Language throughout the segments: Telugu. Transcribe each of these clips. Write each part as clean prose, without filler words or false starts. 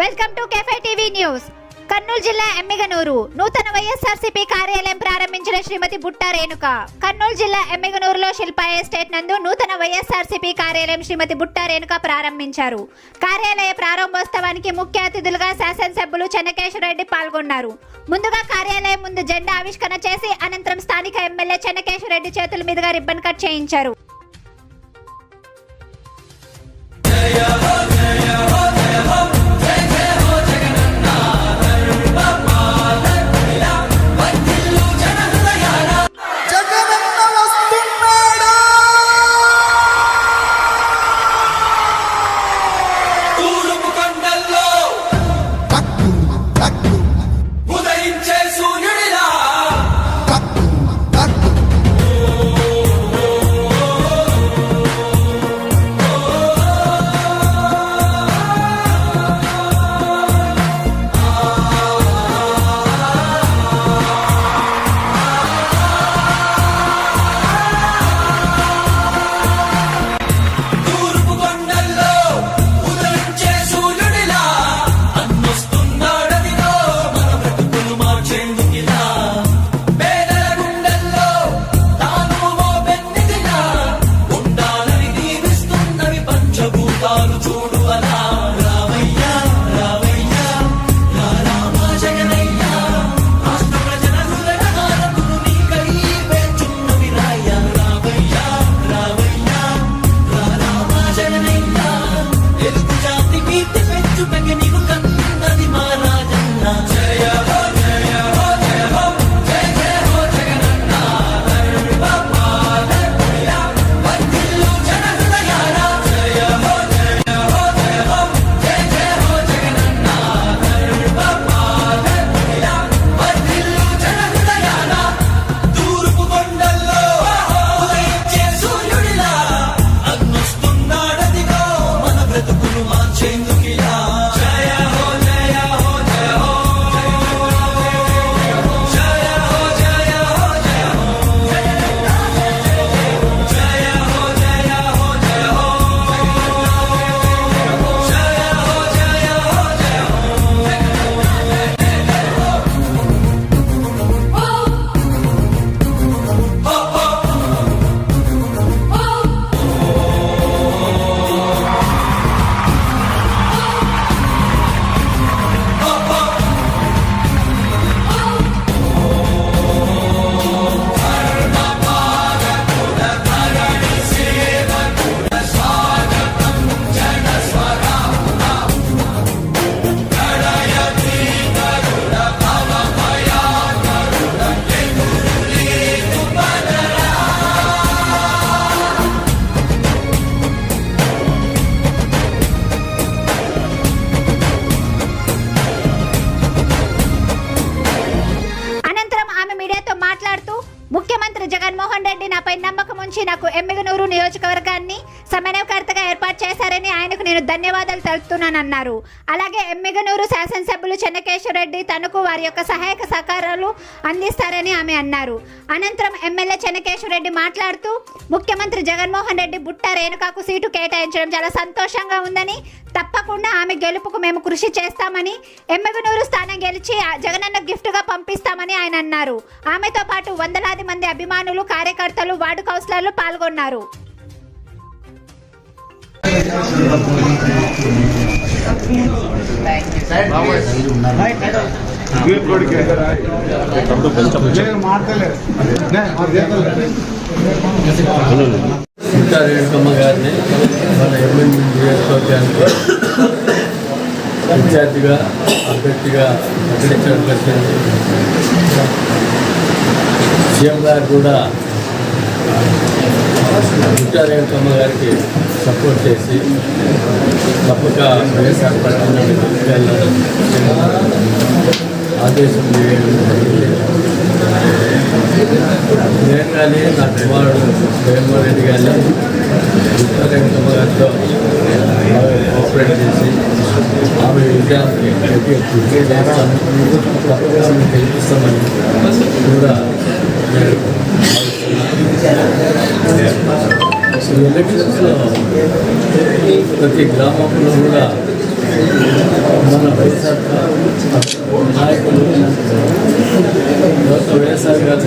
వెల్కమ్ టు కేఫై టీవీ న్యూస్. కర్నూలు జిల్లా ఎమ్మిగనూరు నూతన వైఎస్ఆర్సీపీ కార్యాలయం ప్రారంభించిన శ్రీమతి బుట్ట రేణుక. కర్నూలు జిల్లా ఎమ్మిగనూరులో శిల్పా ఎస్టేట్ నందు నూతన వైఎస్ఆర్సీపీ కార్యాలయం శ్రీమతి బుట్ట రేణుక ప్రారంభించారు. కార్యాలయ ప్రారంభోత్సవానికి ముఖ్య అతిథులుగా శాసనసభ్యులు చెన్నకేశ్వరరెడ్డి పాల్గొన్నారు. ముందుగా కార్యాలయం ముందు జెండా ఆవిష్కరణ చేసి అనంతరం స్థానిక ఎమ్మెల్యే చెన్నకేశ్వరరెడ్డి చేతుల మీదుగా రిబ్బన్ కట్ చేయించారు. ముఖ్యమంత్రి జగన్మోహన్ రెడ్డి నాపై నమ్మకం ఉంచి నాకు ఎమ్మిగనూరు నియోజకవర్గాన్ని సమన్వయకర్తగా ఏర్పాటు చేశారని ఆయనకు నేను ధన్యవాదాలు తెలుపుతున్నానన్నారు. అలాగే ఎమ్మిగనూరు శాసనసభ్యులు చెన్నకేశ్వరరెడ్డి తనకు వారి యొక్క సహాయక సహకారాలు అందిస్తారని ఆమె అన్నారు. అనంతరం ఎమ్మెల్యే చెన్నకేశ్వరరెడ్డి మాట్లాడుతూ ముఖ్యమంత్రి జగన్మోహన్ రెడ్డి బుట్ట రేణుకకు సీటు కేటాయించడం చాలా సంతోషంగా ఉందని, తప్పకుండా ఆమె గెలుపుకు మేము కృషి చేస్తామని, ఎమ్మిగనూరు స్థానం గెలిచి జగనన్న గిఫ్ట్గా పంపిస్తామని ఆయన అన్నారు. ఆమెతో పాటు వందలాది మంది అభిమానులు, కార్యకర్తలు, వార్డు కౌన్సిలర్లు పాల్గొన్నారు. బుట్ట రేణుకమ్మ గారిని మన ఎమ్మెల్యే నియోజకవర్గానికి ఇన్ఛార్జిగా అభ్యర్థిగా ప్రకటించడం జరిగింది. సీఎం గారు కూడా బుట్ట రేణుకమ్మ గారికి సపోర్ట్ చేసి తప్పక వైఎస్ఆర్ పార్టీ ఆదేశం నేను కానీ నా కుమారుడు జగన్మోహన్ రెడ్డి కానీ బుట్ట రేణుకమ్మ గారితో కోఆపరేట్ చేసి ఆమె విజయాన్ని కృషి చేస్తాను, తప్పకుండా గెలిపిస్తామని కూడా ఎలక్షన్స్లో ప్రతి గ్రామంలో కూడా మన వైఎస్ఆర్ నాయకులు డాక్టర్ వైఎస్ఆర్ గారు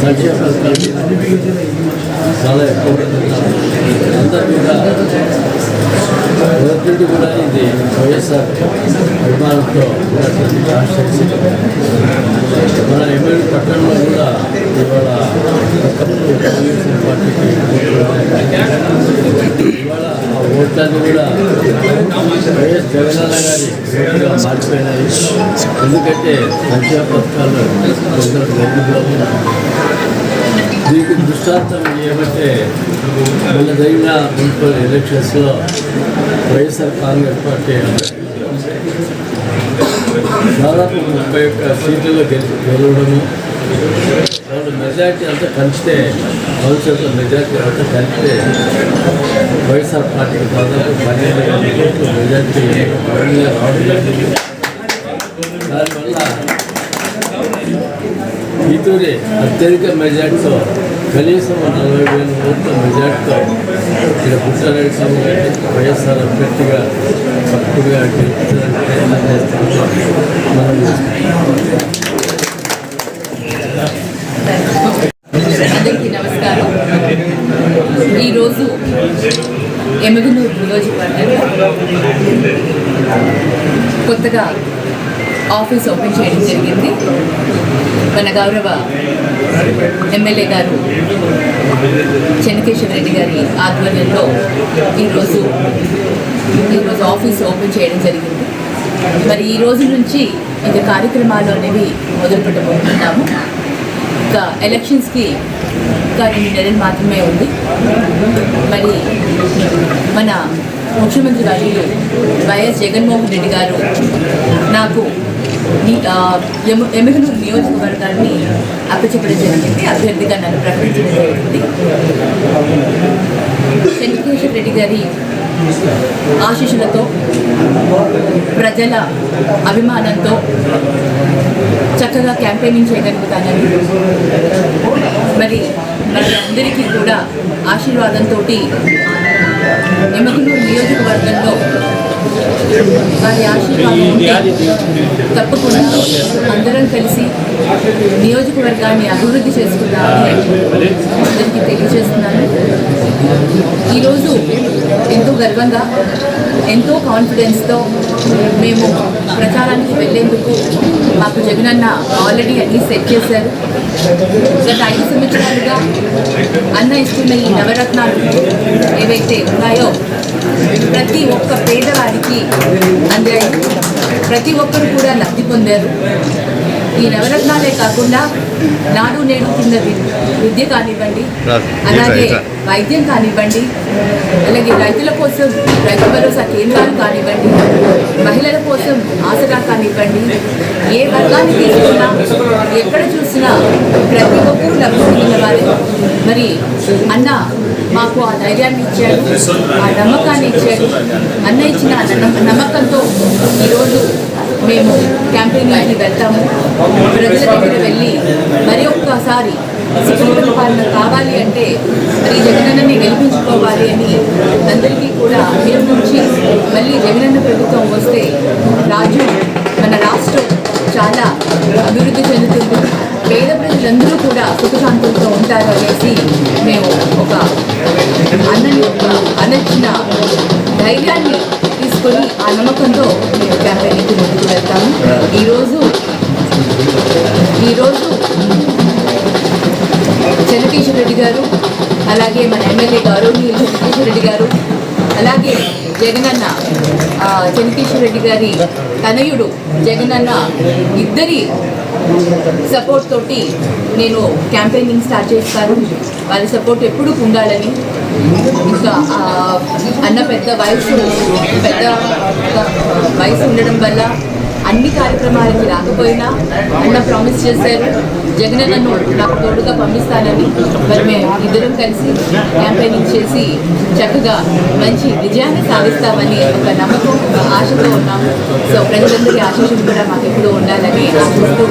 సంక్షేమ పథకాలు చాలా ఎక్కువ అందరూ కూడా మొదటి కూడా ఇది వైఎస్ఆర్ అభిమానంతో ఉన్నటువంటి కాన్స్టిట్యూన్సీ. మన ఎమ్మెల్యే పట్టణంలో కూడా ఇవాళ తెలుగుదేశం పార్టీకి ఇవాళ ఆ ఓట్లన్నీ కూడా వైఎస్ జగనన్న గారి ఓట్లుగా మారిపోయినాయి. ఎందుకంటే సంక్షేమ పథకాలు కొందరు గరీబులో ఉన్నాయి. దీనికి దృష్టాంతం ఏమంటే మొన్న జరిగిన మున్సిపల్ ఎలక్షన్స్లో వైఎస్ఆర్ కాంగ్రెస్ పార్టీ దాదాపు 31 సీట్లలో గెలవడము, వాళ్ళు మెజార్టీ అంతా కలిపితే భవిష్యత్తు మెజార్టీ అంతా కలిపితే వైఎస్ఆర్ పార్టీకి దాదాపు 12,000 కోట్ల మెజార్టీ రావడం జరిగింది. దానివల్ల ఈతూరి అత్యధిక మెజార్టీతో కనీసం 40,000 కోట్ల మెజార్టీతో ఇక్కడ పుట్టారెడ్డి స్వామి గారిని వైఎస్ఆర్ అభ్యర్థిగా తప్పుడుగా గెలిపించడానికి ప్రయత్నం చేస్తున్నాం. మనం అందరికీ నమస్కారం. ఈరోజు ఎమ్మిగనూరు నియోజకవర్గంలో కొత్తగా ఆఫీస్ ఓపెన్ చేయడం జరిగింది. మన గౌరవ ఎమ్మెల్యే గారు చెన్నకేశవరెడ్డి గారి ఆధ్వర్యంలో ఈరోజు ఆఫీస్ ఓపెన్ చేయడం జరిగింది. మరి ఈ రోజు నుంచి ఇంకా కార్యక్రమాలు అనేవి మొదలు పెట్టబోతున్నాము. ఇంకా ఎలక్షన్స్కి ఇంకా 2 నెలలు మాత్రమే ఉంది. మరి మన ముఖ్యమంత్రి వర్యులు వైఎస్ జగన్మోహన్ రెడ్డి గారు నాకు ఎమ్మిగనూరు నియోజకవర్గాన్ని అప్పచెప్పడం జరిగింది. అభ్యర్థిగా నన్ను ప్రకటించడం జరిగింది. చెన్నకేశవ రెడ్డి గారి ఆశీస్సులతో, ప్రజల అభిమానంతో చక్కగా క్యాంపెయినింగ్ చేయగలుగుతానని, మరి అందరికీ కూడా ఆశీర్వాదంతో ఎమ్మిగనూరు నియోజకవర్గంలో వారి ఆశీర్వాదం ఉంటే తప్పకుండా అందరం కలిసి నియోజకవర్గాన్ని అభివృద్ధి చేసుకుందామని అందరికీ తెలియజేస్తున్నాను. ఈరోజు ఎంతో గర్వంగా, ఎంతో కాన్ఫిడెన్స్తో మేము ప్రచారానికి వెళ్ళేందుకు మాకు జగనన్న ఆల్రెడీ అన్నీ సెట్ చేశారు. గత 5 సంవత్సరాలుగా అన్న ఇస్తున్న ఈ నవరత్నాలు ఏవైతే ఉన్నాయో ప్రతి ఒక్క పేదవాడికి అందాయి. ప్రతి ఒక్కరు కూడా లబ్ధి పొందారు. ఈ నవరత్నాలే కాకుండా నాడు నేడు కింద విద్య కానివ్వండి, అలాగే వైద్యం కానివ్వండి, అలాగే రైతుల కోసం రైతు భరోసా కేంద్రాలు కానివ్వండి, మహిళల కోసం ఆసరా కానివ్వండి, ఏ వర్గాన్ని తీసుకున్నా ఎక్కడ చూసినా ప్రతి ఒక్కరూ లబ్ధి పొందిన వారే. మరి అన్న మాకు ఆ ధైర్యాన్ని ఇచ్చాడు, ఆ నమ్మకాన్ని ఇచ్చాడు. అన్న ఇచ్చిన నమ్మకంతో ఈరోజు మేము క్యాంపెయిన్కి వెళ్తాము. ప్రజల దగ్గర వెళ్ళి మరి ఒక్కసారి సుఖమైన పాలన కావాలి అంటే మరి జగనన్నని గెలిపించుకోవాలి అని అందరికీ కూడా నిర్ణయించి మళ్ళీ జగనన్న ప్రభుత్వం వస్తే మన రాష్ట్రం చాలా అభివృద్ధి చెందుతుంది, పేద ప్రజలందరూ కూడా సుఖశాంతులతో ఉంటారు అనేసి మేము ఒక అన్నచ్చిన ధైర్యాన్ని తీసుకొని ఆ నమ్మకంతో మేము క్యాంపెయిన్కి ముందుకు వెళ్తాము. ఈరోజు చెన్నకేశవ రెడ్డి గారు, అలాగే మన ఎమ్మెల్యే గౌరవనీయులు చెన్నకేశవ రెడ్డి గారు, అలాగే జగనన్న చెన్నకేశవ రెడ్డి గారి తనయుడు జగనన్న ఇద్దరి సపోర్ట్ తోటి నేను క్యాంపెయినింగ్ స్టార్ట్ చేస్తాను. వాళ్ళ సపోర్ట్ ఎప్పుడూ ఉండాలని. ఇంకా అన్న పెద్ద వయసు ఉండడం వల్ల అన్ని కార్యక్రమాలకి రాకపోయినా అన్న ప్రామిస్ చేశారు జగనన్నను నాకు తోడుగా పంపిస్తానని. మరి మేము ఇద్దరం కలిసి క్యాంపెయినింగ్ చేసి చక్కగా మంచి విజయాన్ని సాధిస్తామని ఒక నమ్మకం, ఒక ఆశతో ఉన్నాము. సో ప్రజలందరి ఆశీస్సులు కూడా మాకు ఎప్పుడూ ఉండాలని ఆశిస్తూ